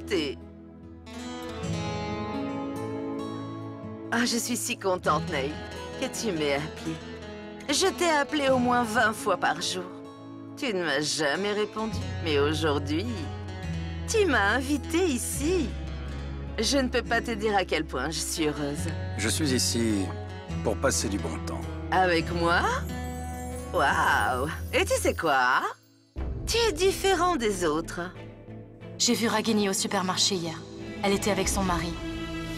beauté. Ah, je suis si contente, Neil, que tu m'aies appelée. Je t'ai appelée au moins 20 fois par jour. Tu ne m'as jamais répondu, mais aujourd'hui, tu m'as invitée ici. Je ne peux pas te dire à quel point je suis heureuse. Je suis ici pour passer du bon temps. Avec moi? Waouh! Et tu sais quoi? Tu es différent des autres. J'ai vu Ragini au supermarché hier. Elle était avec son mari.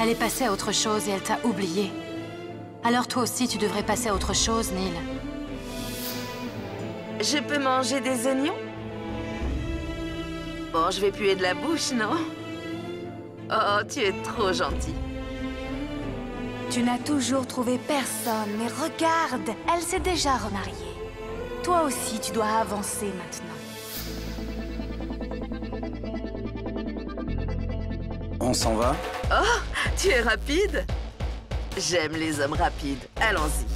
Elle est passée à autre chose et elle t'a oublié. Alors toi aussi, tu devrais passer à autre chose, Neil. Je peux manger des oignons? Bon, je vais puer de la bouche, non? Oh, tu es trop gentil. Tu n'as toujours trouvé personne, mais regarde, elle s'est déjà remariée. Toi aussi, tu dois avancer maintenant. On s'en va? Oh, tu es rapide? J'aime les hommes rapides. Allons-y.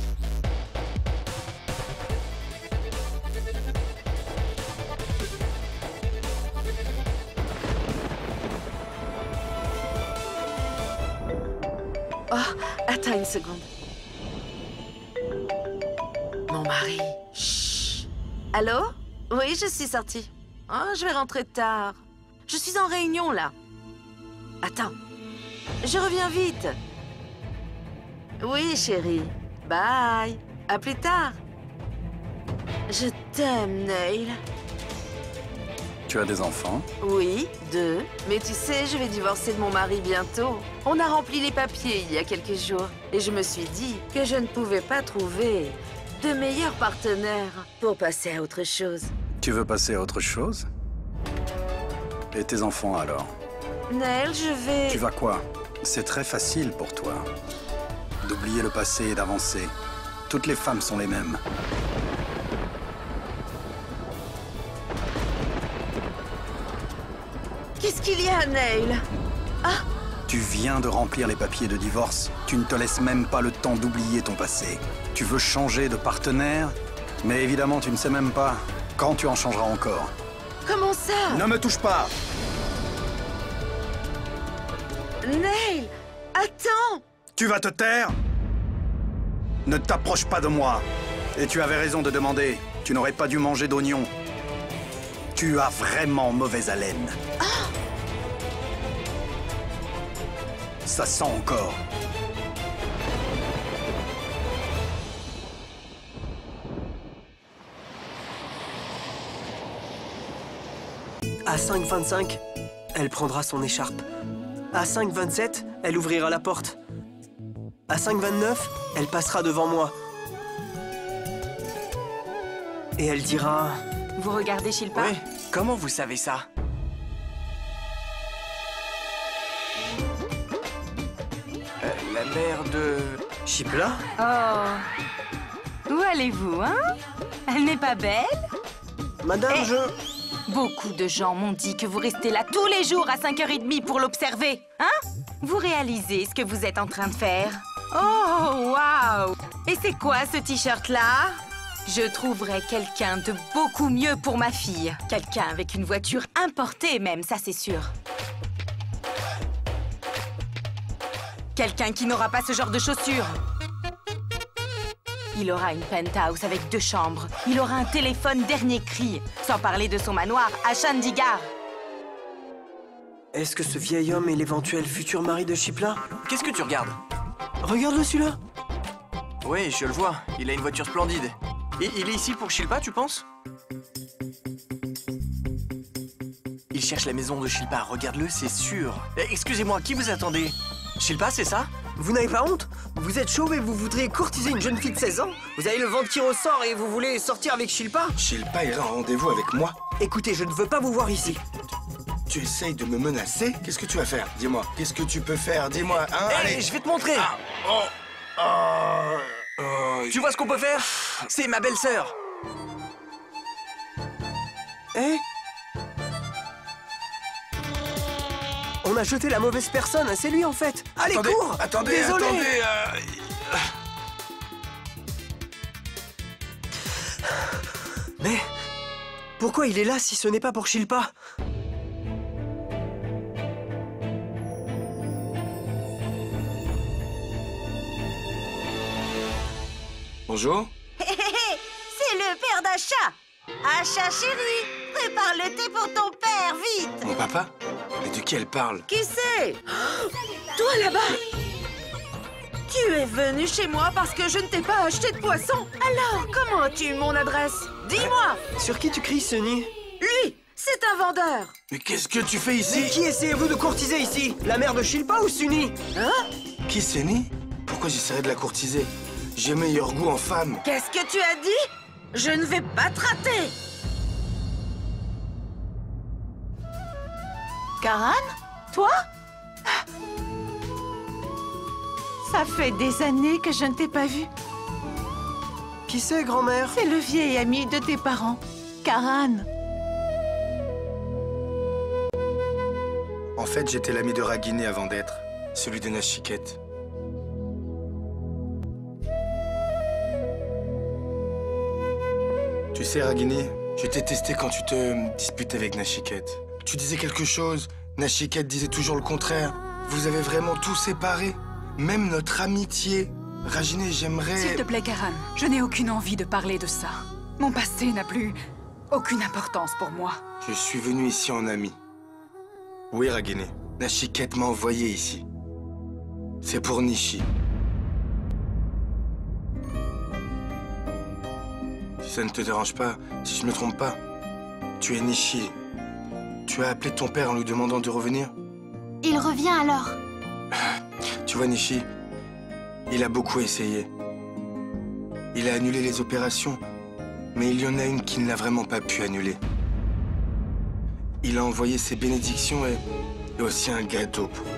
Oh, attends une seconde. Mon mari. Chut. Allô? Oui, je suis sortie. Oh, je vais rentrer tard. Je suis en réunion, là. Attends. Je reviens vite. Oui, chérie. Bye. À plus tard. Je t'aime, Neil. Tu as des enfants? Oui, 2. Mais tu sais, je vais divorcer de mon mari bientôt. On a rempli les papiers il y a quelques jours. Et je me suis dit que je ne pouvais pas trouver de meilleur partenaire pour passer à autre chose. Tu veux passer à autre chose? Et tes enfants, alors? Neil, je vais... Tu vas quoi? C'est très facile pour toi. D'oublier le passé et d'avancer. Toutes les femmes sont les mêmes. Qu'est-ce qu'il y a, Neil? Ah! Tu viens de remplir les papiers de divorce. Tu ne te laisses même pas le temps d'oublier ton passé. Tu veux changer de partenaire? Mais évidemment, tu ne sais même pas quand tu en changeras encore. Comment ça? Ne me touche pas! Neil! Attends! Tu vas te taire? Ne t'approche pas de moi. Et tu avais raison de demander. Tu n'aurais pas dû manger d'oignons. Tu as vraiment mauvaise haleine. Ça sent encore. À 5h25, elle prendra son écharpe. À 5h27, elle ouvrira la porte. À 5h29, elle passera devant moi. Et elle dira... Vous regardez Shilpa? Oui, comment vous savez ça? La mère de... Shipla? Oh. Où allez-vous, hein? Elle n'est pas belle? Madame, Eh. je... Beaucoup de gens m'ont dit que vous restez là tous les jours à 5h30 pour l'observer, hein? Vous réalisez ce que vous êtes en train de faire? Oh, waouh! Et c'est quoi ce t-shirt-là? Je trouverai quelqu'un de beaucoup mieux pour ma fille. Quelqu'un avec une voiture importée même, ça c'est sûr. Quelqu'un qui n'aura pas ce genre de chaussures. Il aura une penthouse avec 2 chambres. Il aura un téléphone dernier cri. Sans parler de son manoir à Chandigarh. Est-ce que ce vieil homme est l'éventuel futur mari de Shipla? Qu'est-ce que tu regardes? Regarde-le, celui-là. Oui, je le vois. Il a une voiture splendide. Et il est ici pour Shilpa, tu penses? Il cherche la maison de Shilpa. Regarde-le, c'est sûr. Excusez-moi, qui vous attendez? Shilpa, c'est ça? Vous n'avez pas honte? Vous êtes chaud et vous voudriez courtiser une jeune fille de 16 ans? Vous avez le ventre qui ressort et vous voulez sortir avec Shilpa? Shilpa est en rendez-vous avec moi. Écoutez, je ne veux pas vous voir ici. Tu essayes de me menacer? Qu'est-ce que tu vas faire? Dis-moi. Qu'est-ce que tu peux faire? Dis-moi, hein? Allez, je vais te montrer. Tu vois ce qu'on peut faire? C'est ma belle-sœur. Eh? On a jeté la mauvaise personne, c'est lui en fait. Allez, Attendez, cours! attendez, Désolé. attendez. Mais pourquoi il est là si ce n'est pas pour Shilpa? Bonjour. C'est le père d'Acha. Acha chérie, prépare le thé pour ton père, vite. Mon papa? Mais de qui elle parle? Qui c'est? Toi là-bas. Tu es venu chez moi parce que je ne t'ai pas acheté de poisson. Alors, comment as-tu eu mon adresse? Dis-moi. Sur qui tu cries, Sunny? Lui, c'est un vendeur. Mais qu'est-ce que tu fais ici? Mais qui essayez-vous de courtiser ici? La mère de Shilpa ou Sunny? Hein? Qui c'est Ni? Pourquoi j'essaierais de la courtiser? J'ai meilleur goût en femme. Qu'est-ce que tu as dit? Je ne vais pas te rater. Karan? Toi? Ça fait des années que je ne t'ai pas vu. Qui c'est, grand-mère? C'est le vieil ami de tes parents, Karan. En fait, j'étais l'ami de Ragini avant d'être. Celui de Nashiket. Tu sais, Ragini, Je t'ai testé quand tu te disputais avec Nashiket. Tu disais quelque chose, Nashiket disait toujours le contraire. Vous avez vraiment tout séparé. Même notre amitié. Ragini, j'aimerais... S'il te plaît, Karan, je n'ai aucune envie de parler de ça. Mon passé n'a plus aucune importance pour moi. Je suis venu ici en ami. oui, Ragini. Nashiket m'a envoyé ici. C'est pour Nishi. Si ça ne te dérange pas, si je ne me trompe pas, tu es Nishi. Tu as appelé ton père en lui demandant de revenir? Il revient alors. Tu vois, Nishi, il a beaucoup essayé. Il a annulé les opérations, mais il y en a une qui ne l'a vraiment pas pu annuler. Il a envoyé ses bénédictions et aussi un gâteau pour toi.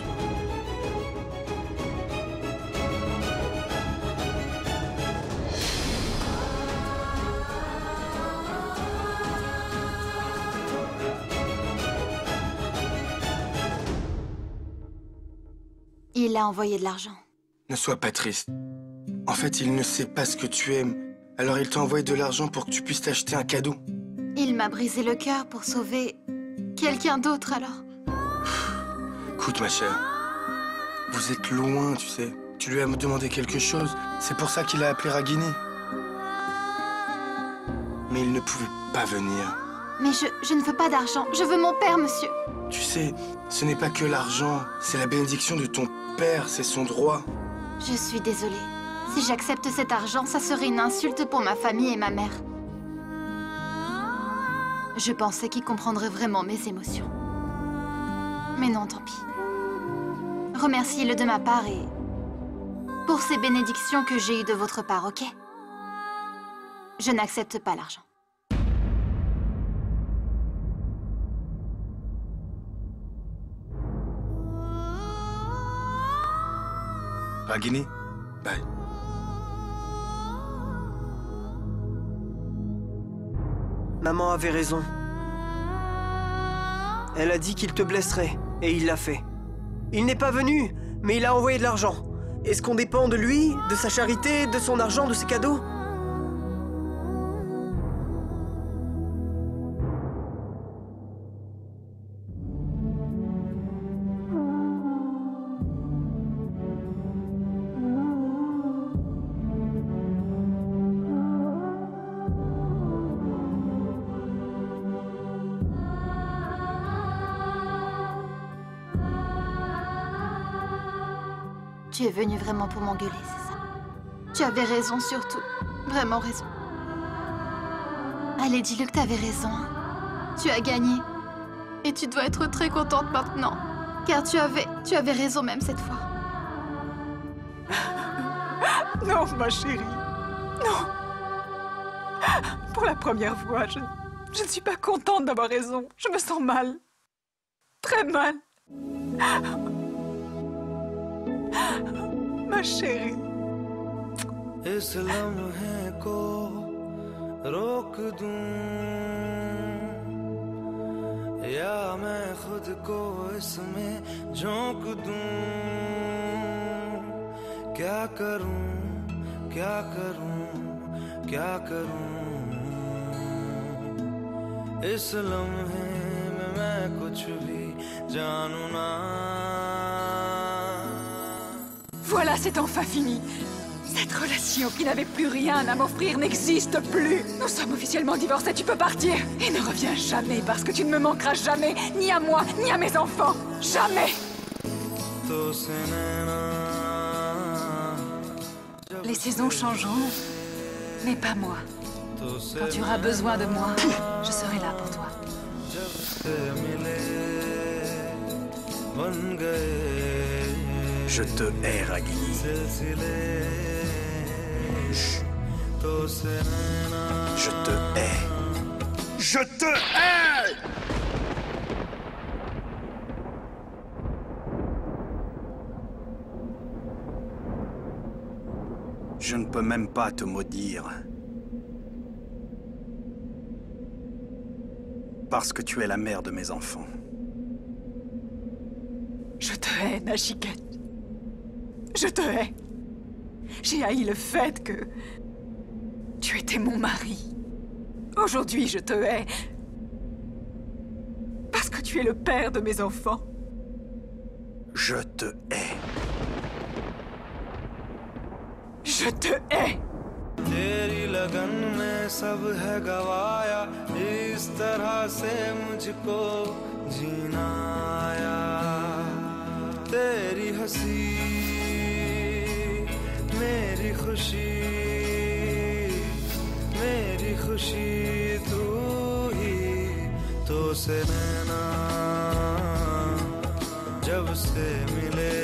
Il a envoyé de l'argent. Ne sois pas triste. En fait, il ne sait pas ce que tu aimes. Alors il t'a envoyé de l'argent pour que tu puisses t'acheter un cadeau. Il m'a brisé le cœur pour sauver quelqu'un d'autre alors. Écoute, ma chère. Vous êtes loin, tu sais. Tu lui as demandé quelque chose. C'est pour ça qu'il a appelé Ragini. Mais il ne pouvait pas venir. Mais je ne veux pas d'argent. Je veux mon père, monsieur. Tu sais, ce n'est pas que l'argent. C'est la bénédiction de ton père. C'est son droit. Je suis désolée. Si j'accepte cet argent, ça serait une insulte pour ma famille et ma mère. Je pensais qu'il comprendrait vraiment mes émotions. Mais non, tant pis. Remerciez-le de ma part et pour ces bénédictions que j'ai eues de votre part, ok? Je n'accepte pas l'argent. Ragini, Bye. Maman avait raison. Elle a dit qu'il te blesserait, et il l'a fait. Il n'est pas venu, mais il a envoyé de l'argent. Est-ce qu'on dépend de lui, de sa charité, de son argent, de ses cadeaux? Tu es venu vraiment pour m'engueuler, c'est ça? Tu avais raison surtout. Vraiment raison. Allez, dis-le que t'avais raison. Tu as gagné. Et tu dois être très contente maintenant. Car tu avais raison même cette fois. Non, ma chérie. Non. Pour la première fois, je ne suis pas contente d'avoir raison. Je me sens mal. Très mal. Ma chérie. इस लम्हे को रोक दूं या मैं खुद को इसमें झोंक दूं क्या करूं क्या करूं क्या करूं इस लम्हे में मैं कुछ भी जानू ना Voilà, c'est enfin fini. Cette relation qui n'avait plus rien à m'offrir n'existe plus. Nous sommes officiellement divorcés, tu peux partir. Et ne reviens jamais parce que tu ne me manqueras jamais, ni à moi, ni à mes enfants. Jamais. Les saisons changeront, mais pas moi. Quand tu auras besoin de moi, je serai là pour toi. Je te hais, Ragini. Chut. Je te hais. Je te hais! Je ne peux même pas te maudire. Parce que tu es la mère de mes enfants. Je te hais, Nachiket. Je te hais. J'ai haï le fait que tu étais mon mari. Aujourd'hui, je te hais. Parce que tu es le père de mes enfants. Je te hais. Je te hais. तेरी लगन में सब है गवाया इस तरह से मुझको जीना आया तेरी हंसी मेरी खुशी तू ही तो से नैना जब से मिले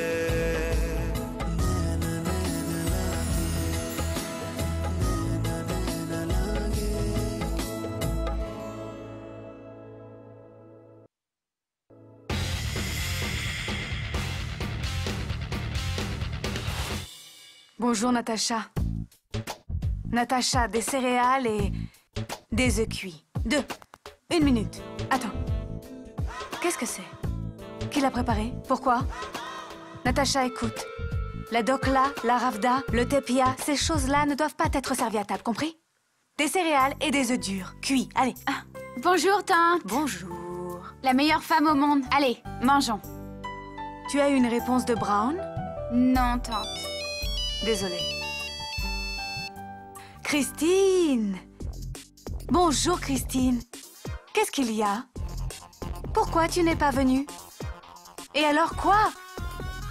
Bonjour, Natacha. Natacha, des céréales et des œufs cuits. 2. 1 minute. Attends. Qu'est-ce que c'est? Qui l'a préparé? Pourquoi? Natacha, écoute. La dokla, la ravda, le tepia, ces choses-là ne doivent pas être servies à table, compris? Des céréales et des œufs durs, cuits. Allez. Ah. Bonjour, tante. Bonjour. La meilleure femme au monde. Allez, mangeons. Tu as eu une réponse de Brown? Non, tante. Désolée. Christine! Bonjour, Christine. Qu'est-ce qu'il y a? Pourquoi tu n'es pas venue? Et alors quoi?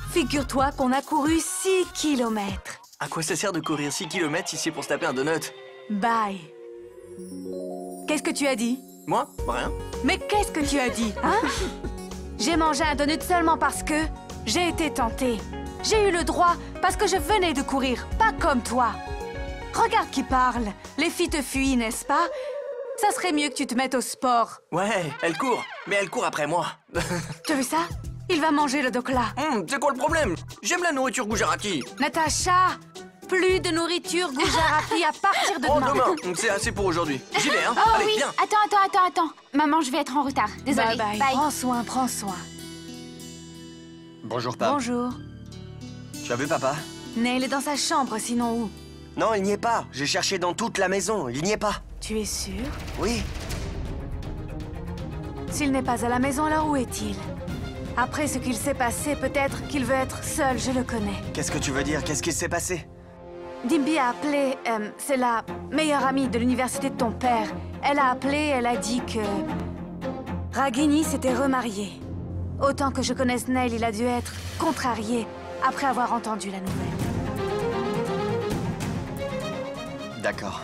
Figure-toi qu'on a couru 6 kilomètres. À quoi ça sert de courir 6 km ici pour se taper un donut? Bye. Qu'est-ce que tu as dit? Moi? Rien. Mais qu'est-ce que tu as dit, hein? J'ai mangé un donut seulement parce que j'ai été tentée. J'ai eu le droit parce que je venais de courir, pas comme toi. Regarde qui parle. Les filles te fuient, n'est-ce pas? Ça serait mieux que tu te mettes au sport. Ouais, elle court. Mais elle court après moi. Tu as vu ça? Il va manger le dokla. C'est quoi le problème? J'aime la nourriture Gujarati. Natacha, plus de nourriture Gujarati à partir de demain. Demain, c'est assez pour aujourd'hui. J'y vais, hein? Oh Allez, oui, viens. attends. Maman, je vais être en retard. Désolée. Bye bye. Prends soin, prends soin. Bonjour, papa. Bonjour. Tu as vu papa? Neil est dans sa chambre, sinon où? Non, il n'y est pas. J'ai cherché dans toute la maison. Il n'y est pas. Tu es sûr? Oui. S'il n'est pas à la maison, alors où est-il? Après ce qu'il s'est passé, peut-être qu'il veut être seul, je le connais. Qu'est-ce que tu veux dire? Qu'est-ce qui s'est passé? Dimbi a appelé, c'est la meilleure amie de l'université de ton père. Elle a appelé, elle a dit que Ragini s'était remarié. Autant que je connaisse Neil, il a dû être contrarié après avoir entendu la nouvelle. D'accord.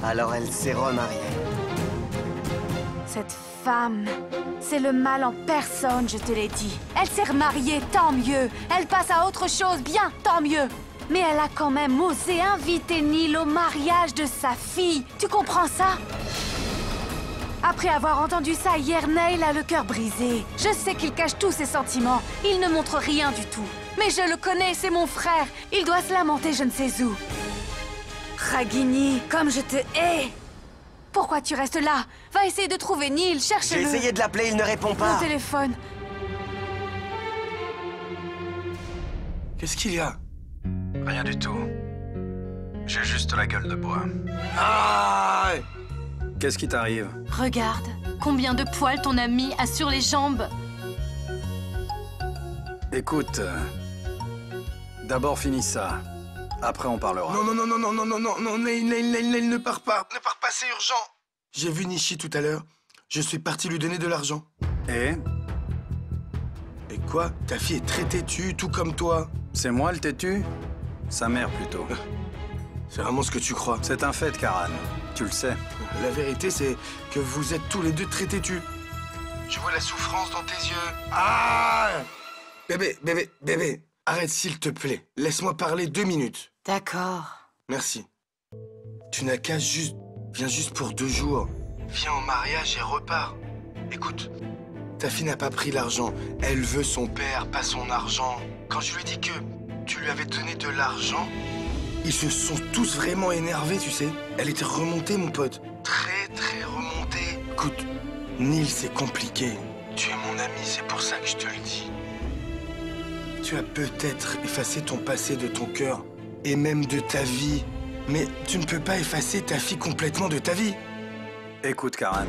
Alors elle s'est remariée. Cette femme, c'est le mal en personne, je te l'ai dit. Elle s'est remariée, tant mieux. Elle passe à autre chose, bien, tant mieux. Mais elle a quand même osé inviter Neil au mariage de sa fille. Tu comprends ça? Après avoir entendu ça hier, Neil a le cœur brisé. Je sais qu'il cache tous ses sentiments. Il ne montre rien du tout. Mais je le connais, c'est mon frère. Il doit se lamenter je ne sais où. Ragini, comme je te hais. Pourquoi tu restes là? Va essayer de trouver Neil, cherche-le. J'ai essayé de l'appeler, il ne répond pas. Mon téléphone. Qu'est-ce qu'il y a? Rien du tout. J'ai juste la gueule de bois. Ah! Qu'est-ce qui t'arrive? Regarde, combien de poils ton ami a sur les jambes. Écoute, D'abord finis ça. Après on parlera. Non, Neil, ne pars pas. Ne pars pas, c'est urgent. J'ai vu Nishi tout à l'heure. Je suis parti lui donner de l'argent. Et quoi? Ta fille est très têtue, tout comme toi. C'est moi le têtu? Sa mère plutôt. C'est vraiment ce que tu crois. C'est un fait, Karan. Tu le sais. La vérité, c'est que vous êtes tous les deux très têtus. Je vois la souffrance dans tes yeux. Ah! Bébé, arrête s'il te plaît. Laisse-moi parler 2 minutes. D'accord. Merci. Tu n'as qu'à Viens juste pour 2 jours. Viens au mariage et repars. Écoute, ta fille n'a pas pris l'argent. Elle veut son père, pas son argent. Quand je lui ai dit que tu lui avais donné de l'argent, ils se sont tous vraiment énervés, tu sais. Elle était remontée, mon pote. Très remontée. Écoute, Neil, c'est compliqué. Tu es mon ami, c'est pour ça que je te le dis. Tu as peut-être effacé ton passé de ton cœur, et même de ta vie. Mais tu ne peux pas effacer ta fille complètement de ta vie. Écoute, Karan.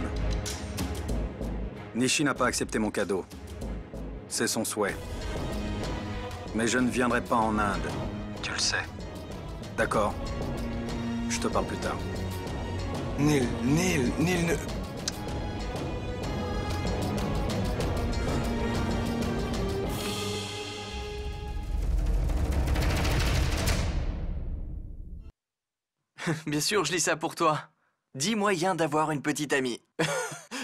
Nishi n'a pas accepté mon cadeau. C'est son souhait. Mais je ne viendrai pas en Inde. Tu le sais. D'accord. Je te parle plus tard. Neil ne... Bien sûr, je lis ça pour toi. 10 moyens d'avoir une petite amie.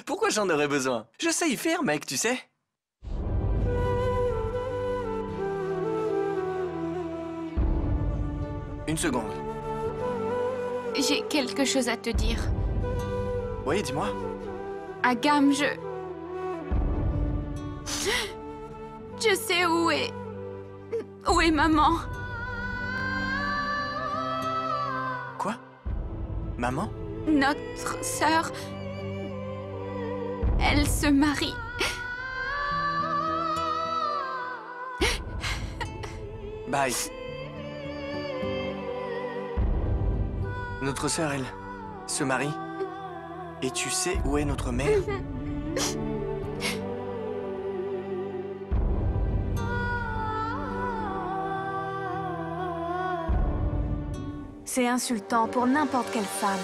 Pourquoi j'en aurais besoin? Je sais y faire, mec, tu sais. Une seconde. J'ai quelque chose à te dire. Oui, dis-moi. Agam, je sais où est maman. Quoi? Maman? Notre sœur... Elle se marie. Bye. Notre sœur, elle, se marie. Et tu sais où est notre mère? C'est insultant pour n'importe quelle femme.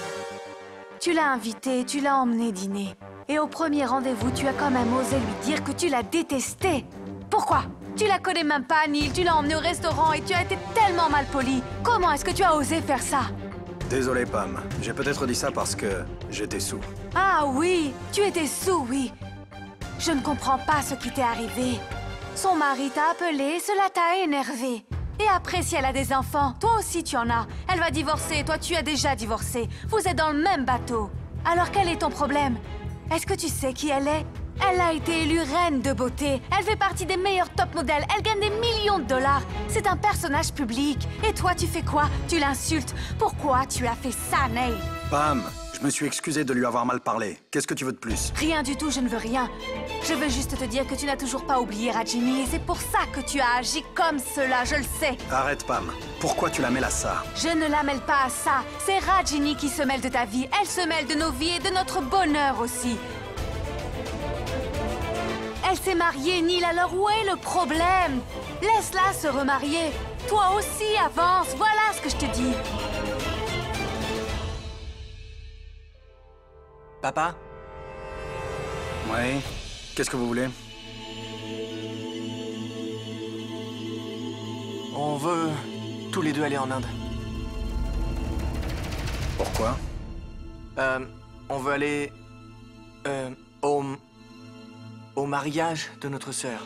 Tu l'as invitée, tu l'as emmenée dîner. Et au premier rendez-vous, tu as quand même osé lui dire que tu la détestais. Pourquoi? Tu la connais même pas, Neil. Tu l'as emmenée au restaurant et tu as été tellement mal poli. Comment est-ce que tu as osé faire ça? Désolé, Pam. J'ai peut-être dit ça parce que j'étais sous. Ah oui, tu étais sous, oui. Je ne comprends pas ce qui t'est arrivé. Son mari t'a appelé, cela t'a énervé. Et après, si elle a des enfants, toi aussi tu en as. Elle va divorcer, toi tu as déjà divorcé. Vous êtes dans le même bateau. Alors quel est ton problème? Est-ce que tu sais qui elle est? Elle a été élue reine de beauté. Elle fait partie des meilleurs top modèles. Elle gagne des millions de dollars. C'est un personnage public. Et toi, tu fais quoi? Tu l'insultes. Pourquoi tu as fait ça, Neil? Pam, je me suis excusé de lui avoir mal parlé. Qu'est-ce que tu veux de plus? Rien du tout, je ne veux rien. Je veux juste te dire que tu n'as toujours pas oublié Rajini. Et c'est pour ça que tu as agi comme cela, je le sais. Arrête, Pam. Pourquoi tu la mêles à ça? Je ne la mêle pas à ça. C'est Rajini qui se mêle de ta vie. Elle se mêle de nos vies et de notre bonheur aussi. Elle s'est mariée, Neil, alors où est le problème? Laisse-la se remarier. Toi aussi, avance. Voilà ce que je te dis. Papa? Oui? Qu'est-ce que vous voulez? On veut tous les deux aller en Inde. Pourquoi? On veut aller... au mariage de notre sœur.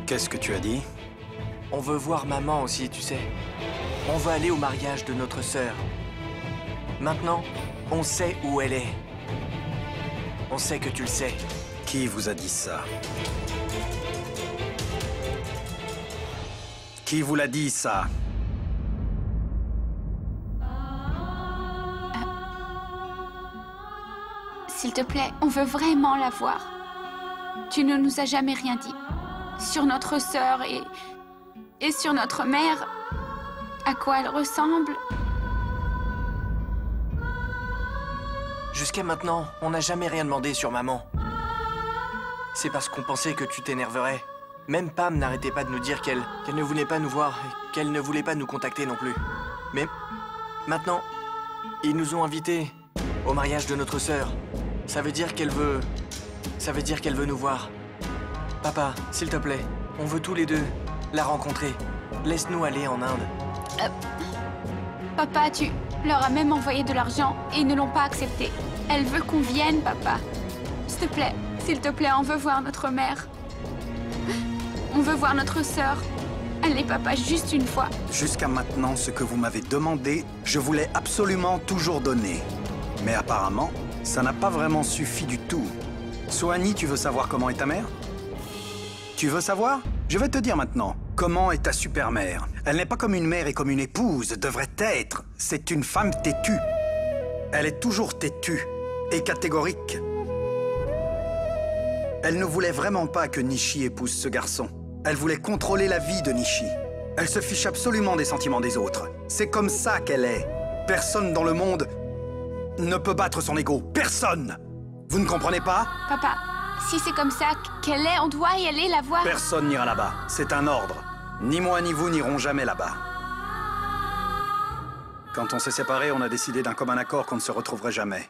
Qu'est-ce que tu as dit? On veut voir maman aussi, tu sais. On veut aller au mariage de notre sœur. Maintenant, on sait où elle est. On sait que tu le sais. Qui vous a dit ça? Qui vous l'a dit, ça? S'il te plaît, on veut vraiment la voir. Tu ne nous as jamais rien dit. Sur notre sœur et sur notre mère. À quoi elle ressemble. Jusqu'à maintenant, on n'a jamais rien demandé sur maman. C'est parce qu'on pensait que tu t'énerverais. Même Pam n'arrêtait pas de nous dire qu'elle ne voulait pas nous voir et qu'elle ne voulait pas nous contacter non plus. Mais maintenant, ils nous ont invités au mariage de notre sœur. Ça veut dire qu'elle veut nous voir. Papa, s'il te plaît, on veut tous les deux la rencontrer. Laisse-nous aller en Inde. Papa, tu leur as même envoyé de l'argent et ils ne l'ont pas accepté. Elle veut qu'on vienne, papa. S'il te plaît, on veut voir notre mère. On veut voir notre sœur. Allez, papa, juste une fois. Jusqu'à maintenant, ce que vous m'avez demandé, je vous l'ai absolument toujours donné. Mais apparemment, ça n'a pas vraiment suffi du tout. Soani, tu veux savoir comment est ta mère? Tu veux savoir? Je vais te dire maintenant. Comment est ta super-mère? Elle n'est pas comme une mère et comme une épouse devrait être. C'est une femme têtue. Elle est toujours têtue et catégorique. Elle ne voulait vraiment pas que Nishi épouse ce garçon. Elle voulait contrôler la vie de Nishi. Elle se fiche absolument des sentiments des autres. C'est comme ça qu'elle est. Personne dans le monde ne peut battre son ego. Personne! Vous ne comprenez pas? Papa, si c'est comme ça qu'elle est, on doit y aller la voir. Personne n'ira là-bas. C'est un ordre. Ni moi ni vous n'irons jamais là-bas. Quand on s'est séparés, on a décidé d'un commun accord qu'on ne se retrouverait jamais.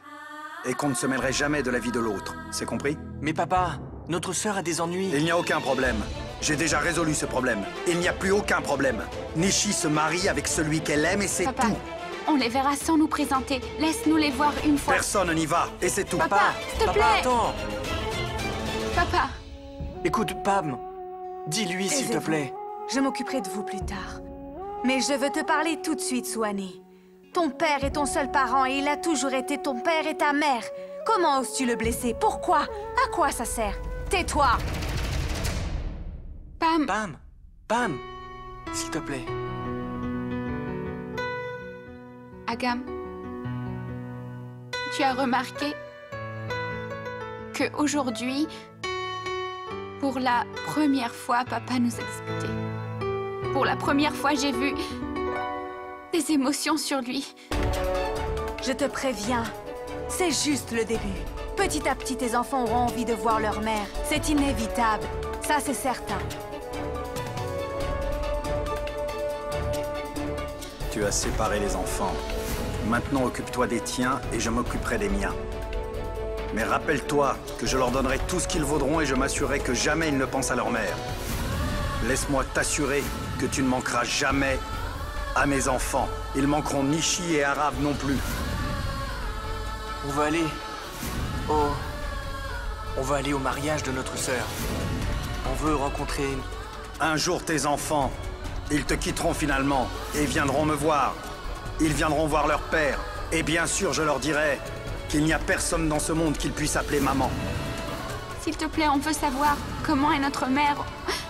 Et qu'on ne se mêlerait jamais de la vie de l'autre. C'est compris? Mais papa, notre sœur a des ennuis. Il n'y a aucun problème. J'ai déjà résolu ce problème. Il n'y a plus aucun problème. Nishi se marie avec celui qu'elle aime et c'est tout. On les verra sans nous présenter. Laisse-nous les voir une fois. Personne n'y va et c'est tout. Papa, s'il te plaît. Attends. Papa. Écoute, Pam. Dis-lui, s'il te plaît. Je m'occuperai de vous plus tard. Mais je veux te parler tout de suite, Soani. Ton père est ton seul parent et il a toujours été ton père et ta mère. Comment oses-tu le blesser? Pourquoi? À quoi ça sert? Tais-toi! Pam. Pam. Pam. S'il te plaît. Agam, tu as remarqué qu'aujourd'hui, pour la première fois, papa nous a discuté. Pour la première fois, j'ai vu des émotions sur lui. Je te préviens, c'est juste le début. Petit à petit, tes enfants auront envie de voir leur mère. C'est inévitable, ça c'est certain. Tu as séparé les enfants. Maintenant, occupe-toi des tiens et je m'occuperai des miens. Mais rappelle-toi que je leur donnerai tout ce qu'ils vaudront et je m'assurerai que jamais ils ne pensent à leur mère. Laisse-moi t'assurer que tu ne manqueras jamais à mes enfants. Ils manqueront Nishi et Arav non plus. On va aller au mariage de notre sœur. On veut rencontrer... Un jour, tes enfants, ils te quitteront finalement et viendront me voir. Ils viendront voir leur père. Et bien sûr, je leur dirai qu'il n'y a personne dans ce monde qu'ils puissent appeler maman. S'il te plaît, on veut savoir comment est notre mère.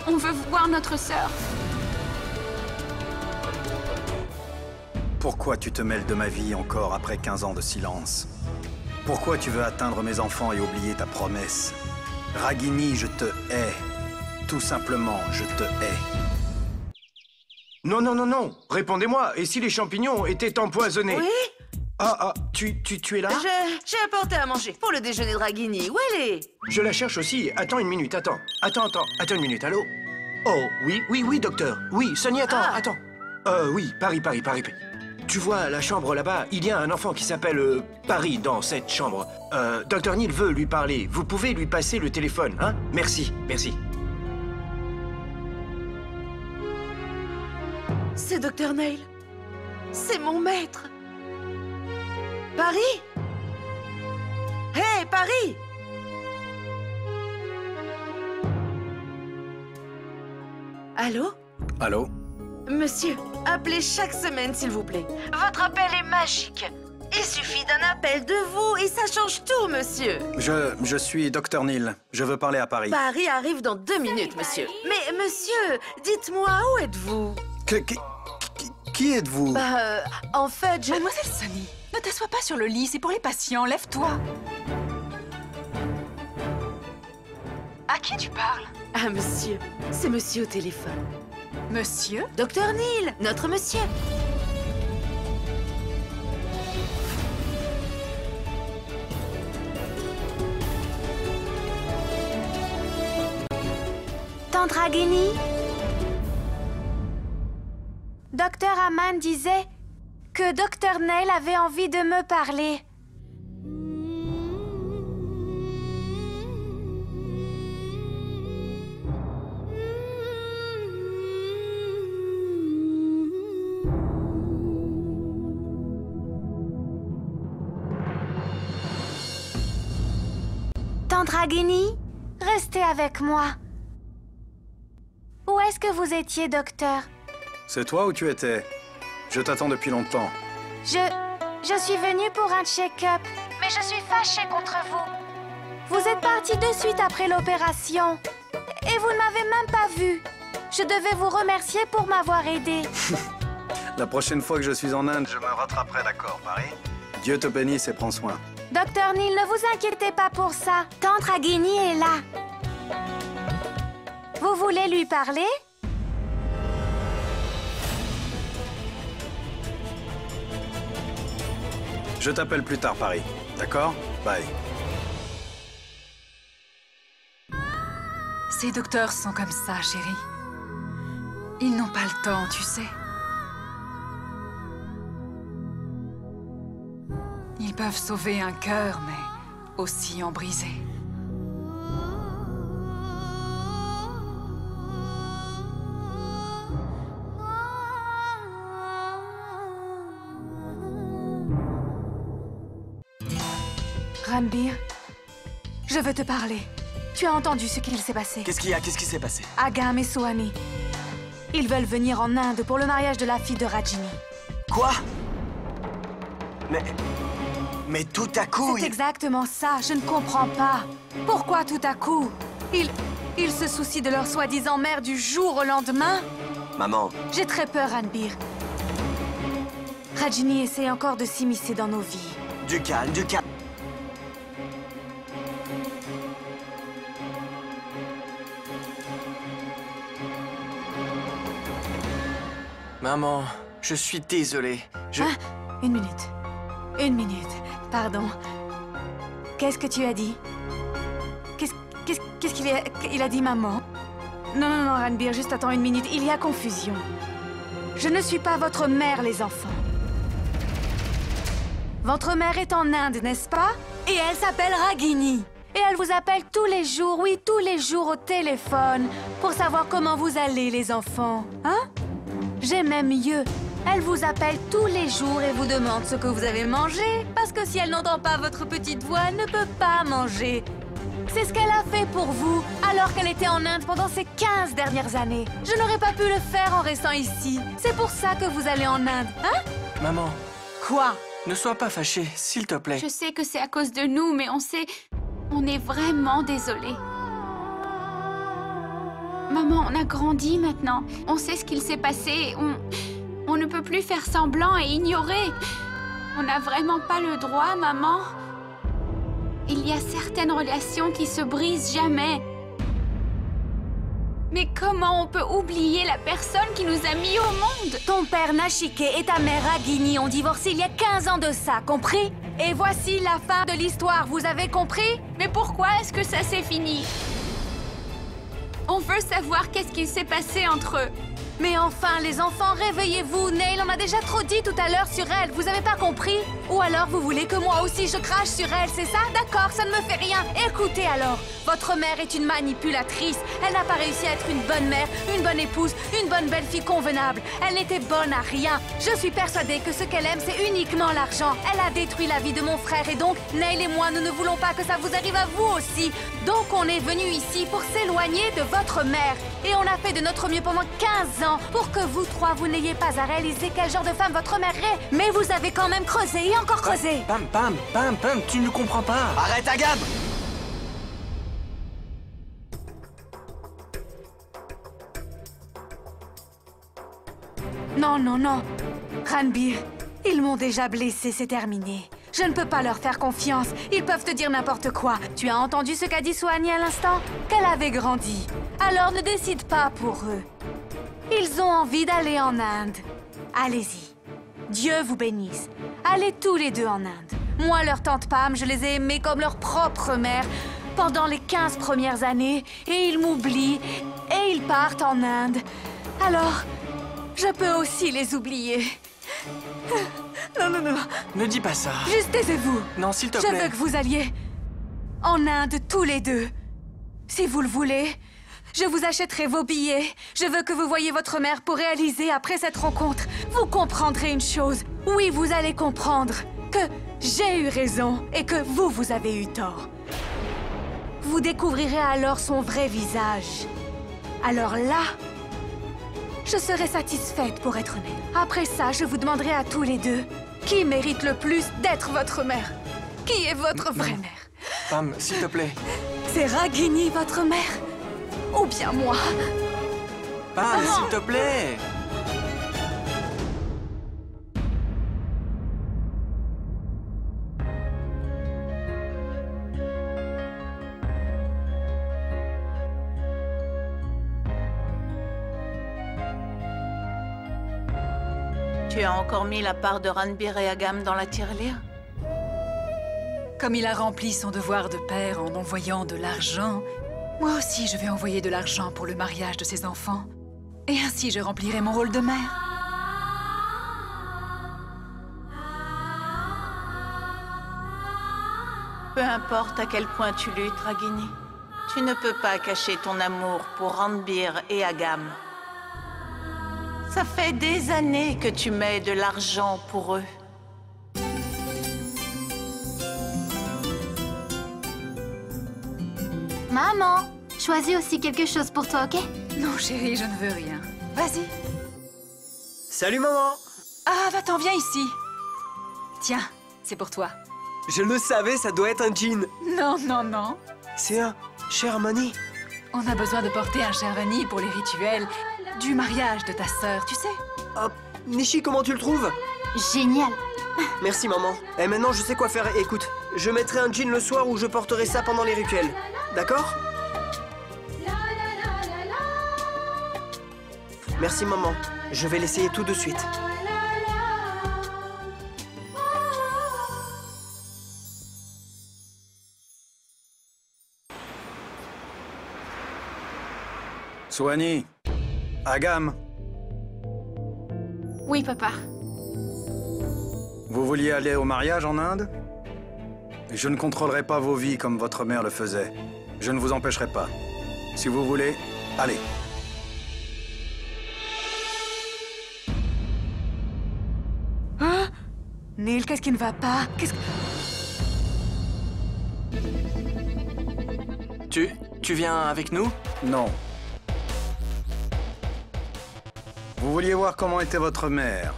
On veut voir notre sœur. Pourquoi tu te mêles de ma vie encore après 15 ans de silence? Pourquoi tu veux atteindre mes enfants et oublier ta promesse? Ragini, je te hais. Tout simplement, je te hais. Non, non, non, non. Répondez-moi. Et si les champignons étaient empoisonnés? Oui? Tu es là? J'ai apporté à manger pour le déjeuner de Ragini. Où elle est? Je la cherche aussi. Attends une minute, attends. Attends une minute, allô? Oh, oui, docteur. Oui, Sonny, attends. Oui, Paris. Tu vois, la chambre là-bas, il y a un enfant qui s'appelle Paris dans cette chambre. Dr. Neil veut lui parler. Vous pouvez lui passer le téléphone, hein? Merci. C'est Dr. Neil. C'est mon maître. Paris? Hé, Paris! Allô? Allô? Monsieur, appelez chaque semaine, s'il vous plaît. Votre appel est magique. Il suffit d'un appel de vous et ça change tout, monsieur. Je suis Dr. Neil. Je veux parler à Paris. Paris arrive dans 2 minutes, monsieur. Mais, monsieur, dites-moi, où êtes-vous? Qui êtes-vous? En fait, je... Mademoiselle Sonny, ne t'assois pas sur le lit, c'est pour les patients, lève-toi. À qui tu parles? Ah, monsieur, c'est monsieur au téléphone. Monsieur? Dr. Neil, notre monsieur. Tante Ragini? Docteur Aman disait que Docteur Neil avait envie de me parler. Tante Ragini, restez avec moi. Où est-ce que vous étiez, docteur? C'est toi où tu étais? Je t'attends depuis longtemps. Je suis venue pour un check-up, mais je suis fâchée contre vous. Vous êtes parti de suite après l'opération, et vous ne m'avez même pas vue. Je devais vous remercier pour m'avoir aidé. La prochaine fois que je suis en Inde, je me rattraperai, d'accord, Paris? Dieu te bénisse et prends soin. Docteur Neil, ne vous inquiétez pas pour ça. Tante Ragini est là. Vous voulez lui parler? Je t'appelle plus tard, Paris. D'accord? Bye. Ces docteurs sont comme ça, chérie. Ils n'ont pas le temps, tu sais. Ils peuvent sauver un cœur, mais aussi en briser. Ranbir, je veux te parler. Tu as entendu ce qu'il s'est passé? Qu'est-ce qu'il y a? Qu'est-ce qui s'est passé? Agam et Sohani. Ils veulent venir en Inde pour le mariage de la fille de Rajini. Quoi? Mais tout à coup, C'est exactement ça, je ne comprends pas. Pourquoi tout à coup? Ils se soucient de leur soi-disant mère du jour au lendemain? Maman... J'ai très peur, Ranbir. Rajini essaie encore de s'immiscer dans nos vies. Du calme, du calme. Maman, je suis désolé. Hein? Une minute. Une minute. Pardon. Qu'est-ce que tu as dit? Qu'est-ce qu'il a dit, maman? Non, non, non, Ranbir, juste attends une minute. Il y a confusion. Je ne suis pas votre mère, les enfants. Votre mère est en Inde, n'est-ce pas? Et elle s'appelle Ragini. Et elle vous appelle tous les jours, oui, tous les jours au téléphone, pour savoir comment vous allez, les enfants. Hein? J'ai même mieux. Elle vous appelle tous les jours et vous demande ce que vous avez mangé, parce que si elle n'entend pas votre petite voix, elle ne peut pas manger. C'est ce qu'elle a fait pour vous, alors qu'elle était en Inde pendant ces 15 dernières années. Je n'aurais pas pu le faire en restant ici. C'est pour ça que vous allez en Inde, hein? Maman. Quoi? Ne sois pas fâchée, s'il te plaît. Je sais que c'est à cause de nous, mais on est vraiment désolés. Maman, on a grandi maintenant. On sait ce qu'il s'est passé. On ne peut plus faire semblant et ignorer. On n'a vraiment pas le droit, maman. Il y a certaines relations qui se brisent jamais. Mais comment on peut oublier la personne qui nous a mis au monde? Ton père Nashike et ta mère Ragini ont divorcé il y a 15 ans de ça, compris? Et voici la fin de l'histoire, vous avez compris? Mais pourquoi est-ce que ça s'est fini? On veut savoir qu'est-ce qui s'est passé entre eux. Mais enfin, les enfants, réveillez-vous. Neil en a déjà trop dit tout à l'heure sur elle. Vous avez pas compris? Ou alors vous voulez que moi aussi je crache sur elle, c'est ça? D'accord, ça ne me fait rien. Écoutez alors, votre mère est une manipulatrice. Elle n'a pas réussi à être une bonne mère, une bonne épouse, une bonne belle-fille convenable. Elle n'était bonne à rien. Je suis persuadée que ce qu'elle aime, c'est uniquement l'argent. Elle a détruit la vie de mon frère et donc, Neil et moi, nous ne voulons pas que ça vous arrive à vous aussi. Donc on est venu ici pour s'éloigner de votre mère. Et on a fait de notre mieux pendant 15 ans pour que vous trois, vous n'ayez pas à réaliser quel genre de femme votre mère est. Mais vous avez quand même creusé et encore creusé. Pam, tu ne comprends pas. Arrête, Agam! Non, non, non. Ranbir, ils m'ont déjà blessé, c'est terminé. Je ne peux pas leur faire confiance. Ils peuvent te dire n'importe quoi. Tu as entendu ce qu'a dit Sohani à l'instant? Qu'elle avait grandi. Alors ne décide pas pour eux. Ils ont envie d'aller en Inde. Allez-y. Dieu vous bénisse. Allez tous les deux en Inde. Moi, leur tante Pam, je les ai aimés comme leur propre mère pendant les 15 premières années. Et ils m'oublient. et ils partent en Inde. Alors, je peux aussi les oublier. Non, non, non. Ne dis pas ça. Juste taisez-vous. Non, s'il te Je plaît. veux que vous alliez en Inde tous les deux. Si vous le voulez, je vous achèterai vos billets. Je veux que vous voyiez votre mère pour réaliser, après cette rencontre, vous comprendrez une chose. Oui, vous allez comprendre que j'ai eu raison et que vous avez eu tort. Vous découvrirez alors son vrai visage. Alors là, je serai satisfaite pour être honnête. Après ça, je vous demanderai à tous les deux qui mérite le plus d'être votre mère. Qui est votre vraie mère? Pam, s'il te plaît. C'est Ragini, votre mère? Ou bien moi? Pam, s'il te plaît. Tu as encore mis la part de Ranbir et Agam dans la tirelire? Comme il a rempli son devoir de père en envoyant de l'argent, moi aussi je vais envoyer de l'argent pour le mariage de ses enfants. Et ainsi je remplirai mon rôle de mère. Peu importe à quel point tu luttes, Ragini, tu ne peux pas cacher ton amour pour Ranbir et Agam. Ça fait des années que tu mets de l'argent pour eux. Maman, choisis aussi quelque chose pour toi, ok? Non, chérie, je ne veux rien. Vas-y. Salut, maman! Ah, va-t'en, viens ici. Tiens, c'est pour toi. Je le savais, ça doit être un jean. Non, non, non. C'est un Shermani. On a besoin de porter un Shermani pour les rituels du mariage de ta sœur, tu sais. Oh, Nishi, comment tu le trouves? Génial. Merci, maman. Et maintenant, je sais quoi faire. Écoute, je mettrai un jean le soir où je porterai ça pendant les rituels. D'accord? Merci, maman. Je vais l'essayer tout de suite. Soigny, Agam, Oui, papa. vous vouliez aller au mariage en Inde? Je ne contrôlerai pas vos vies comme votre mère le faisait. Je ne vous empêcherai pas. Si vous voulez, allez. Hein? Neil, qu'est-ce qui ne va pas? Qu'est-ce que... Tu viens avec nous? Non. Vous vouliez voir comment était votre mère.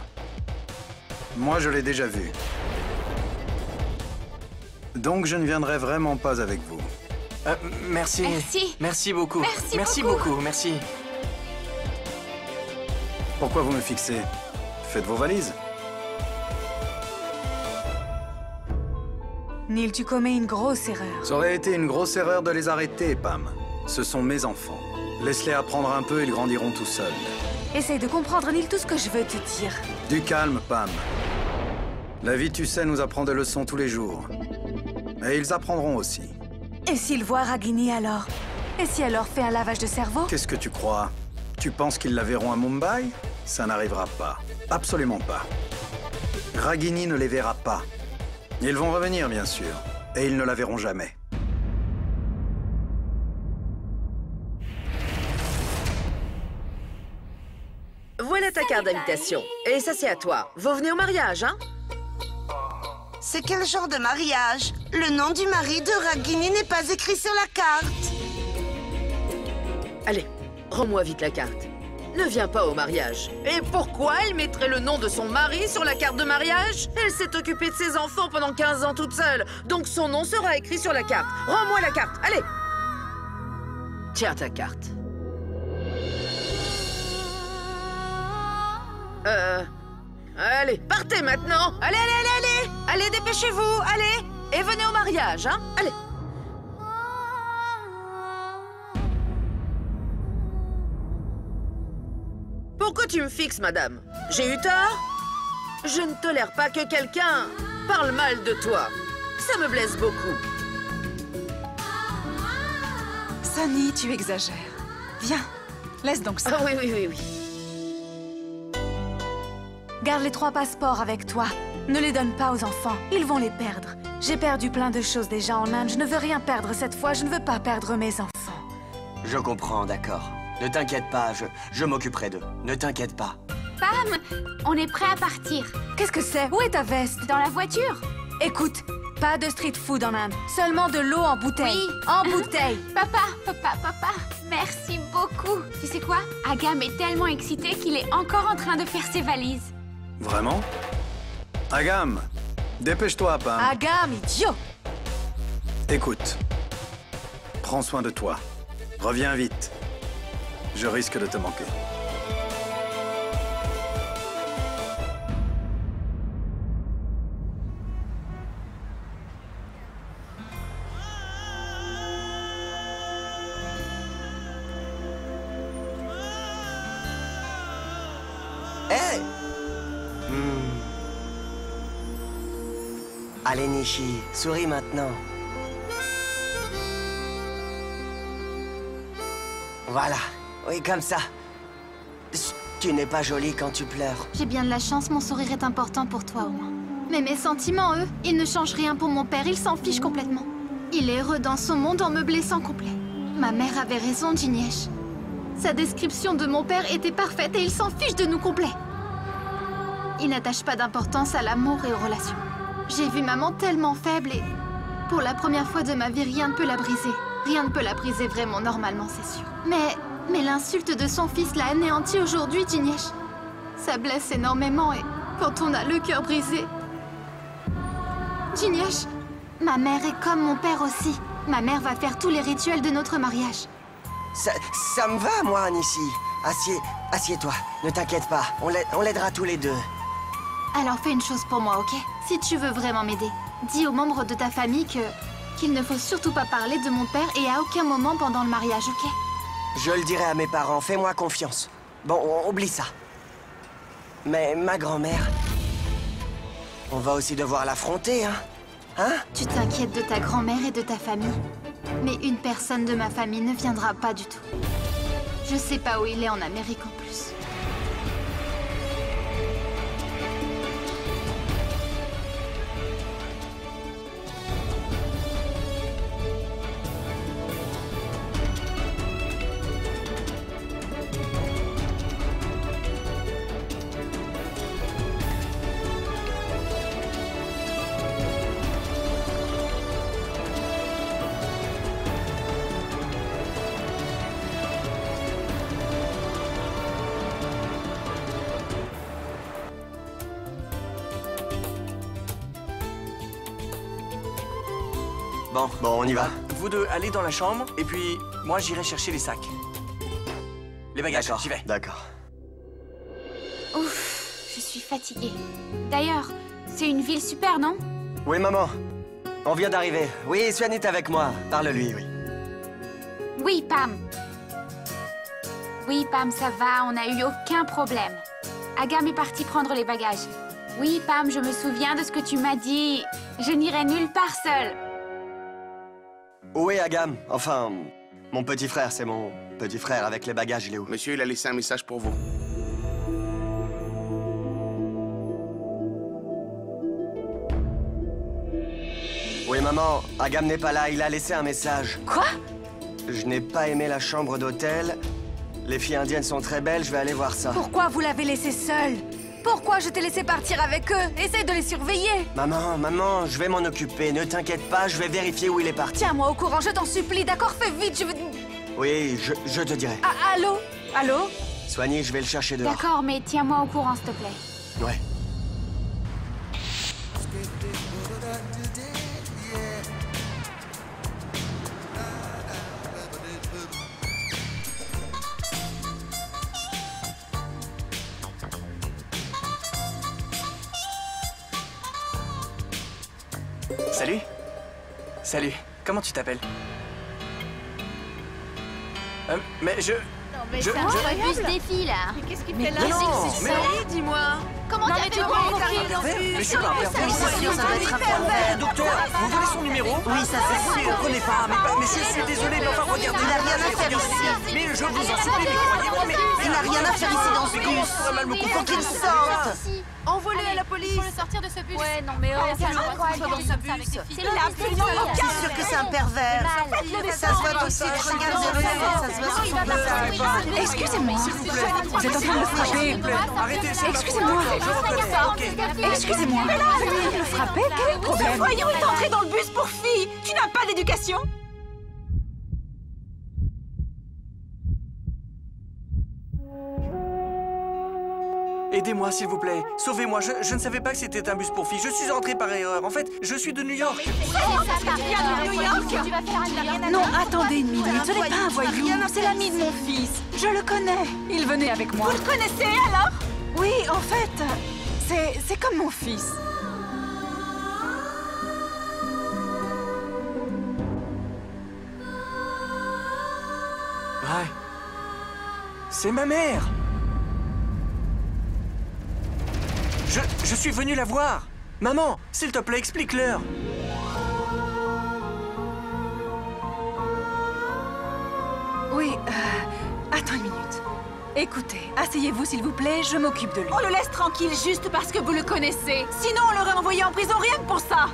Moi, je l'ai déjà vue. Donc, je ne viendrai vraiment pas avec vous. Merci. Merci. Merci beaucoup. Merci beaucoup. Merci. Pourquoi vous me fixez? Faites vos valises. Neil, tu commets une grosse erreur. Ça aurait été une grosse erreur de les arrêter, Pam. Ce sont mes enfants. Laisse-les apprendre un peu, ils grandiront tout seuls. Essaye de comprendre, Neil, tout ce que je veux te dire. Du calme, Pam. La vie, tu sais, nous apprend des leçons tous les jours. Et ils apprendront aussi. Et s'il voit Ragini alors? Et si elle leur fait un lavage de cerveau? Qu'est-ce que tu crois? Tu penses qu'ils la verront à Mumbai? Ça n'arrivera pas. Absolument pas. Ragini ne les verra pas. Ils vont revenir, bien sûr. Et ils ne la verront jamais. Voilà ta carte d'invitation. Et ça, c'est à toi. Vous venez au mariage, hein? C'est quel genre de mariage? Le nom du mari de Ragini n'est pas écrit sur la carte. Allez, rends-moi vite la carte. Ne viens pas au mariage. Et pourquoi elle mettrait le nom de son mari sur la carte de mariage? Elle s'est occupée de ses enfants pendant 15 ans toute seule. Donc son nom sera écrit sur la carte. Rends-moi la carte, allez! Tiens ta carte. Allez, partez maintenant! Allez, allez, allez, allez! Allez, dépêchez-vous, allez! Et venez au mariage, hein? Allez! Pourquoi tu me fixes, madame? J'ai eu tort? Je ne tolère pas que quelqu'un parle mal de toi. Ça me blesse beaucoup. Sunny, tu exagères. Viens, Laisse donc ça. Oh, oui, oui, oui, oui. Garde les 3 passeports avec toi. Ne les donne pas aux enfants, ils vont les perdre. J'ai perdu plein de choses déjà en Inde, je ne veux rien perdre cette fois, je ne veux pas perdre mes enfants. Je comprends, d'accord. Ne t'inquiète pas, je m'occuperai d'eux. Ne t'inquiète pas. Pam, on est prêt à partir. Qu'est-ce que c'est? Où est ta veste? Dans la voiture. Écoute, pas de street food en Inde, seulement de l'eau en bouteille. Oui. En bouteille. Papa, merci beaucoup. Tu sais quoi? Agam est tellement excité qu'il est encore en train de faire ses valises. Vraiment? Agam, dépêche-toi, Pam. Agam, idiot! Écoute, prends soin de toi. Reviens vite. Je risque de te manquer. Hé! Allez, Nishi, souris maintenant. Voilà, oui, comme ça. Tu n'es pas jolie quand tu pleures. J'ai bien de la chance, mon sourire est important pour toi au moins. Mais mes sentiments, eux, ils ne changent rien pour mon père, il s'en fiche complètement. Il est heureux dans son monde en me blessant complet. Ma mère avait raison, Jiniesh. Sa description de mon père était parfaite et il s'en fiche de nous complets. Il n'attache pas d'importance à l'amour et aux relations. J'ai vu maman tellement faible et... pour la première fois de ma vie, rien ne peut la briser. Rien ne peut la briser vraiment, normalement, c'est sûr. Mais l'insulte de son fils l'a anéanti aujourd'hui, Jiniesh. Ça blesse énormément et quand on a le cœur brisé... Jiniesh, ma mère est comme mon père aussi. Ma mère va faire tous les rituels de notre mariage. Ça me va, moi, Nishi. Assieds-toi. Ne t'inquiète pas. On l'aidera tous les deux. Alors fais une chose pour moi, ok? Si tu veux vraiment m'aider, dis aux membres de ta famille qu'il ne faut surtout pas parler de mon père et à aucun moment pendant le mariage, ok? Je le dirai à mes parents. Fais-moi confiance. Bon, on oublie ça. Mais ma grand-mère... On va aussi devoir l'affronter, hein? Hein? Tu t'inquiètes de ta grand-mère et de ta famille. Mais une personne de ma famille ne viendra pas du tout. Je sais pas où il est en Amérique en plus. Bon, on y va. Vous deux, allez dans la chambre, et puis moi j'irai chercher les sacs. Les bagages, j'y vais. D'accord. Ouf, je suis fatiguée. D'ailleurs, c'est une ville super, non? Oui, maman. On vient d'arriver. Oui, Swan est avec moi. Parle-lui, oui. Oui, Pam. Oui, Pam, ça va, on n'a eu aucun problème. Agam est parti prendre les bagages. Oui, Pam, je me souviens de ce que tu m'as dit. Je n'irai nulle part seule. Où est Agam? Enfin, mon petit frère, c'est mon petit frère avec les bagages, il est où? Monsieur, il a laissé un message pour vous. Oui, maman, Agam n'est pas là, il a laissé un message. Quoi? Je n'ai pas aimé la chambre d'hôtel. Les filles indiennes sont très belles, je vais aller voir ça. Pourquoi vous l'avez laissé seul? Pourquoi je t'ai laissé partir avec eux? Essaye de les surveiller. Maman, je vais m'en occuper. Ne t'inquiète pas, je vais vérifier où il est parti. Tiens-moi au courant, je t'en supplie, d'accord? Fais vite, je veux... Oui, je te dirai. Ah, allô? Allô? Soigny, je vais le chercher dehors. D'accord, mais tiens-moi au courant, s'il te plaît. Ouais. Salut. Salut. Comment tu t'appelles? Mais je... Non, mais c'est incroyable ce défi, là. Mais qu'est-ce qu'il Mais fait là? non, C'est mais non. dis-moi. Comment Non, t'as mais tu fait vois, pour on mourir? Mais je suis pas un pervers. Oui, c'est sûr, ça doit être un pervers. Docteur, vous voulez son numéro? Oui, ça c'est Vous sûr. comprenez pas, mais je suis désolé, mais enfin regardez. Il n'a rien à faire ici. Mais je vous en supplie, mais croyez-moi, mais... Il n'a rien à faire ici dans ce Mais comment bus. je pourrais mal me Il faut comporter? qu'il sorte. Envolez à la police. Il faut le sortir de ce bus. Ouais, non, mais Regarde, pourquoi il elle dans dit ce ça bus. avec des filles? C'est absolument Bien sûr que c'est un pervers. Ça se voit tout de suite. Regarde, ça se voit sur son visage. Excusez-moi, s'il vous plaît. Vous êtes en train de le frapper. Arrêtez, c'est Excusez-moi. je reconnais, ok. Excusez-moi. Vous venez de le frapper? Quel est le problème? Voyons, il est entré dans le bus pour filles. Tu n'as pas d'éducation? Aidez-moi, s'il vous plaît. Sauvez-moi. Je ne savais pas que c'était un bus pour filles. Je suis entré par erreur. En fait, je suis de New York. Non, attendez une minute. Ce n'est pas un voyou. C'est l'ami de mon fils. Je le connais. Il venait avec moi. Vous le connaissez alors? Oui, en fait, c'est comme mon fils. Ouais. C'est ma mère. Je suis venu la voir. Maman, s'il te plaît, explique-leur. Oui, attends une minute. Écoutez, asseyez-vous s'il vous plaît, je m'occupe de lui. On le laisse tranquille juste parce que vous le connaissez. Sinon, on l'aurait envoyé en prison rien que pour ça.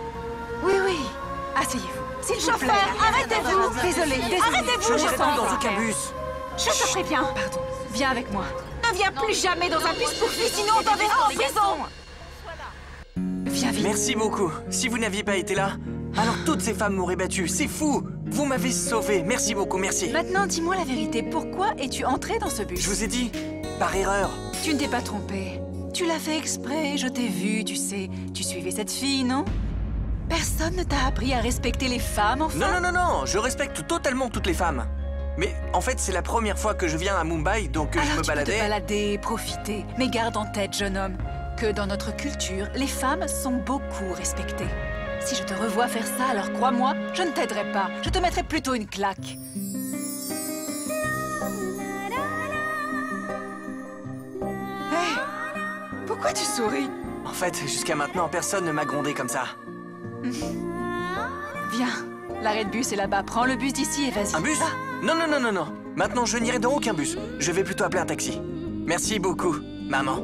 Oui, oui, asseyez-vous. S'il vous plaît. Chauffeur, arrêtez-vous. Désolé. Arrêtez-vous, Je je n'irai plus dans sens. aucun bus. Je te préviens. Pardon, viens avec moi. Ne viens plus jamais dans un bus pour filles, sinon on t'enverra en prison. Viens vite. Merci beaucoup. Si vous n'aviez pas été là, alors toutes ces femmes m'auraient battu. C'est fou. Vous m'avez sauvé. Merci beaucoup, merci. Maintenant, dis-moi la vérité. Pourquoi es-tu entré dans ce bus? Je vous ai dit, par erreur. Tu ne t'es pas trompé. Tu l'as fait exprès, je t'ai vu, tu sais. Tu suivais cette fille, non? Personne ne t'a appris à respecter les femmes, enfin? Non, non, non, non. Je respecte totalement toutes les femmes. Mais en fait, c'est la première fois que je viens à Mumbai, donc je Alors me tu peux baladais. te balader, profiter. Mais garde en tête, jeune homme, que dans notre culture, les femmes sont beaucoup respectées. Si je te revois faire ça, alors crois-moi, je ne t'aiderai pas. Je te mettrai plutôt une claque. Hé, pourquoi tu souris? En fait, jusqu'à maintenant, personne ne m'a grondé comme ça. Viens, l'arrêt de bus est là-bas. Prends le bus d'ici et vas-y. Un bus? Va. Non, non, non, non, non. Maintenant, je n'irai dans aucun bus. Je vais plutôt appeler un taxi. Merci beaucoup, maman.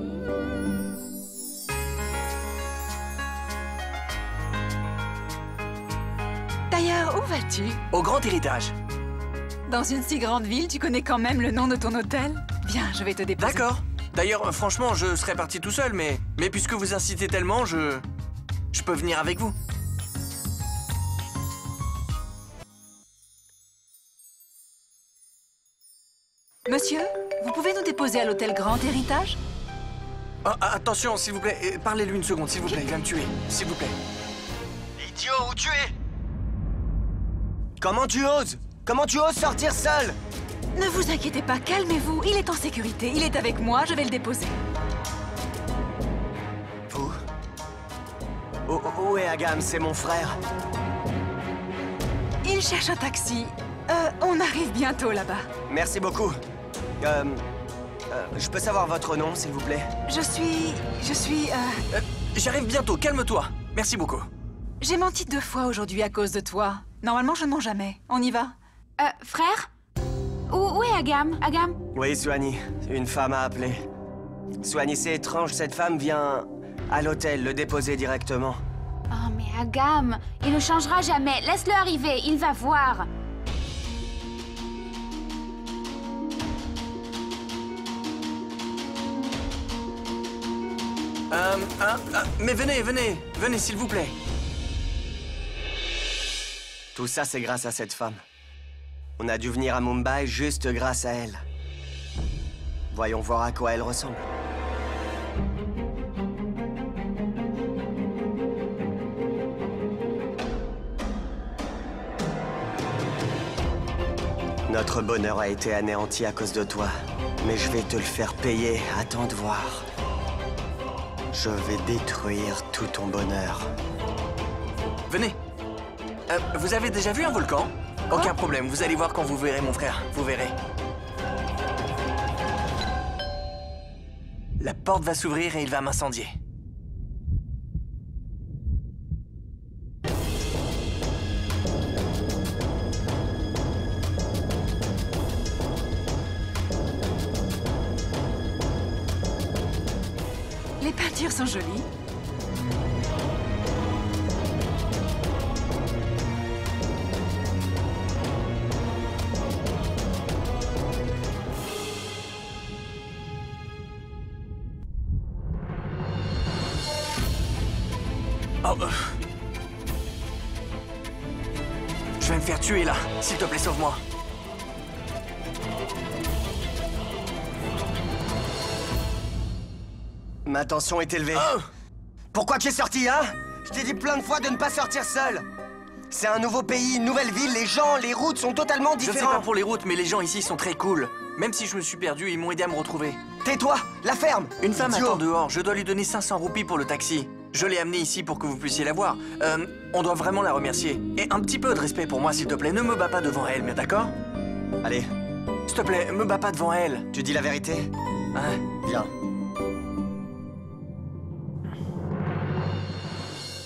D'ailleurs, où vas-tu? Au grand héritage. Dans une si grande ville, tu connais quand même le nom de ton hôtel? Viens, je vais te déposer. D'accord. D'ailleurs, franchement, je serais parti tout seul, mais puisque vous incitez tellement, je peux venir avec vous. Monsieur, vous pouvez nous déposer à l'hôtel Grand Héritage? Oh, attention, s'il vous plaît. Parlez-lui une seconde, s'il vous plaît. Il va me tuer. S'il vous plaît. Idiot, où tu es? Comment tu oses? Comment tu oses sortir seul? Ne vous inquiétez pas, calmez-vous. Il est en sécurité. Il est avec moi, je vais le déposer. Vous? Où est Agam? C'est mon frère. Il cherche un taxi. On arrive bientôt là-bas. Merci beaucoup. Je peux savoir votre nom, s'il vous plaît? Je suis... J'arrive bientôt, calme-toi. Merci beaucoup. J'ai menti 2 fois aujourd'hui à cause de toi. Normalement, je ne mens jamais. On y va? Frère? Où est Agam? Agam? Oui, Suhani. Une femme a appelé. Suhani, c'est étrange. Cette femme vient à l'hôtel le déposer directement. Oh, mais Agam, il ne changera jamais. Laisse-le arriver, il va voir. Mais venez, s'il vous plaît. Tout ça, c'est grâce à cette femme. On a dû venir à Mumbai juste grâce à elle. Voyons voir à quoi elle ressemble. Notre bonheur a été anéanti à cause de toi. Mais je vais te le faire payer, attends de voir. Je vais détruire tout ton bonheur. Venez. Vous avez déjà vu un volcan? Aucun problème, vous allez voir quand vous verrez mon frère. Vous verrez. la porte va s'ouvrir et il va m'incendier. Les peintures sont jolies. Oh, je vais me faire tuer là. S'il te plaît, sauve-moi. Ma tension est élevée. Oh, pourquoi tu es sorti, hein? Je t'ai dit plein de fois de ne pas sortir seul. C'est un nouveau pays, une nouvelle ville, les gens, les routes sont totalement différents. Je sais pas pour les routes, mais les gens ici sont très cool. Même si je me suis perdu, ils m'ont aidé à me retrouver. Tais-toi, la ferme. Une femme attend dehors, je dois lui donner 500 roupies pour le taxi. Je l'ai amenée ici pour que vous puissiez la voir. On doit vraiment la remercier. Et un petit peu de respect pour moi, s'il te plaît. Ne me bats pas devant elle, mais d'accord? Allez. S'il te plaît, me bats pas devant elle. Tu dis la vérité? Hein? Viens.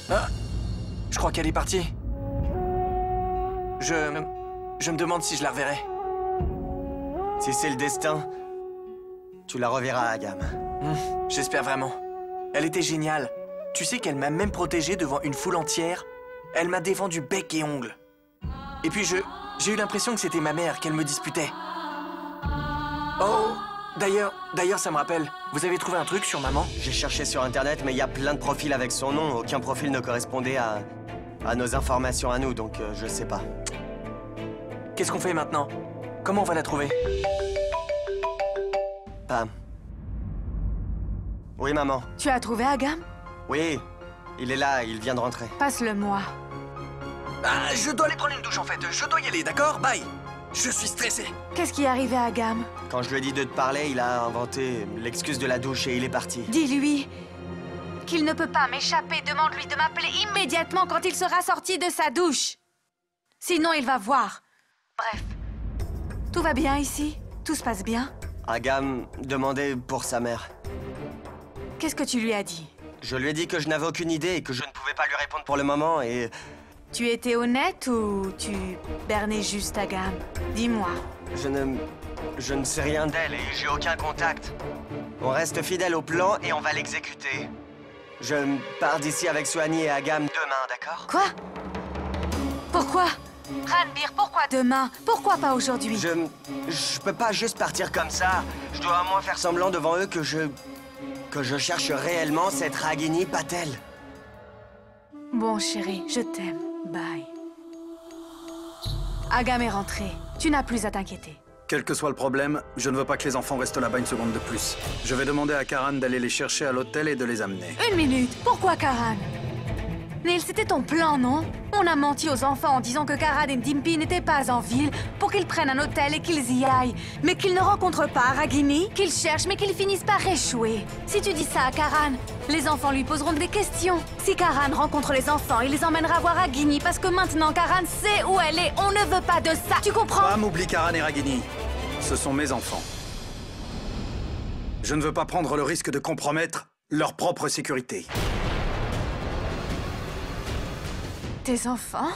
Ah, je crois qu'elle est partie. Je me demande si je la reverrai. Si c'est le destin, tu la reverras, Agam. J'espère vraiment. Elle était géniale. Tu sais qu'elle m'a même protégé devant une foule entière. Elle m'a défendu bec et ongles. Et puis j'ai eu l'impression que c'était ma mère qu'elle me disputait. Oh, d'ailleurs, ça me rappelle. Vous avez trouvé un truc sur maman? J'ai cherché sur Internet, mais il y a plein de profils avec son nom. Aucun profil ne correspondait à nos informations à nous, donc je sais pas. Qu'est-ce qu'on fait maintenant? Comment on va la trouver? Pam. Oui, maman. Tu as trouvé Agam? Oui, il est là, il vient de rentrer. Passe-le-moi. Ah, je dois aller prendre une douche en fait. Je dois y aller, d'accord? Bye. Je suis stressé. Qu'est-ce qui est arrivé à Agam? Quand je lui ai dit de te parler, il a inventé l'excuse de la douche et il est parti. Dis-lui qu'il ne peut pas m'échapper. Demande-lui de m'appeler immédiatement quand il sera sorti de sa douche. Sinon, il va voir. Bref. Tout va bien ici? Tout se passe bien? Agam demandait pour sa mère. Qu'est-ce que tu lui as dit? Je lui ai dit que je n'avais aucune idée et que je ne pouvais pas lui répondre pour le moment et... Tu étais honnête ou tu bernais juste Agam? Dis-moi. Je ne sais rien d'elle et j'ai aucun contact. On reste fidèle au plan et on va l'exécuter. Je pars d'ici avec Soigny et Agam demain, d'accord? Quoi? Pourquoi? Ranbir, pourquoi demain? Pourquoi pas aujourd'hui? Je peux pas juste partir comme ça. Je dois au moins faire semblant devant eux que je cherche réellement cette Ragini Patel. Bon, chérie, je t'aime. Bye. Agam est rentré. Tu n'as plus à t'inquiéter. Quel que soit le problème, je ne veux pas que les enfants restent là-bas une seconde de plus. Je vais demander à Karan d'aller les chercher à l'hôtel et de les amener. Une minute. Pourquoi Karan? Neil, c'était ton plan, non? On a menti aux enfants en disant que Karan et Dimpy n'étaient pas en ville pour qu'ils prennent un hôtel et qu'ils y aillent. Mais qu'ils ne rencontrent pas Ragini, qu'ils cherchent mais qu'ils finissent par échouer. Si tu dis ça à Karan, les enfants lui poseront des questions. Si Karan rencontre les enfants, il les emmènera voir Ragini parce que maintenant Karan sait où elle est. On ne veut pas de ça, tu comprends? Pam, oublie Karan et Ragini. Ce sont mes enfants. Je ne veux pas prendre le risque de compromettre leur propre sécurité. Tes enfants?